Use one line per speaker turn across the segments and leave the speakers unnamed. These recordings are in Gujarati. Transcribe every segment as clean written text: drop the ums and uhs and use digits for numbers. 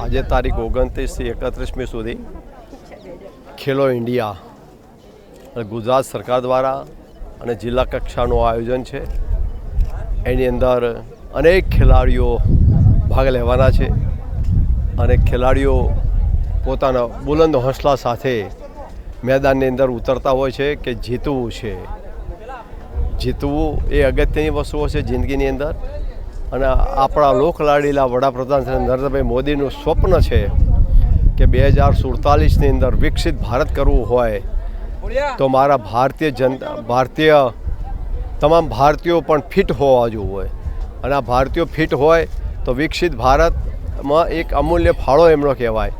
આજે તારીખ 29થી 31મી સુધી ખેલો ઇન્ડિયા ગુજરાત સરકાર દ્વારા અને જિલ્લા કક્ષાનું આયોજન છે. એની અંદર અનેક ખેલાડીઓ ભાગ લેવાના છે અને ખેલાડીઓ પોતાના બુલંદ હોંસલા સાથે મેદાનની અંદર ઉતરતા હોય છે કે જીતવું છે. જીતવું એ અગત્યની વસ્તુઓ છે જિંદગીની અંદર. અને આપણા લોકલાડીલા વડાપ્રધાન શ્રી નરેન્દ્રભાઈ મોદીનું સ્વપ્ન છે કે 2047ની અંદર વિકસિત ભારત કરવું હોય તો મારા ભારતીય તમામ ભારતીયો પણ ફિટ હોવા જોઈએ. અને આ ભારતીયો ફિટ હોય તો વિકસિત ભારતમાં એક અમૂલ્ય ફાળો એમનો કહેવાય.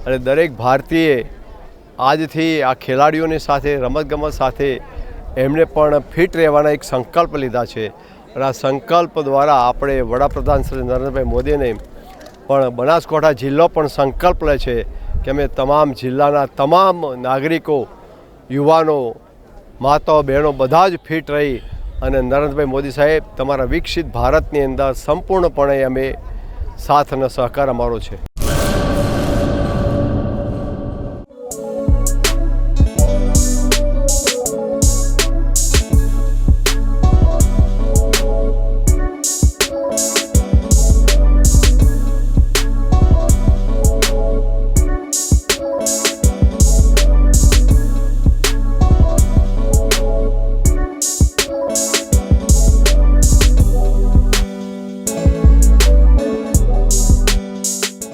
અને દરેક ભારતીય આજથી આ ખેલાડીઓની સાથે રમતગમત સાથે એમણે પણ ફિટ રહેવાના એક સંકલ્પ લીધા છે. અને આ સંકલ્પ દ્વારા આપણે વડાપ્રધાન શ્રી નરેન્દ્રભાઈ મોદીને પણ બનાસકાંઠા જિલ્લો પણ સંકલ્પ લે છે કે અમે તમામ જિલ્લાના તમામ નાગરિકો, યુવાનો, માતાઓ, બહેનો બધા જ ફિટ રહી અને નરેન્દ્રભાઈ મોદી સાહેબ તમારા વિકસિત ભારતની અંદર સંપૂર્ણપણે અમે સાથ અને સહકાર અમારો છે.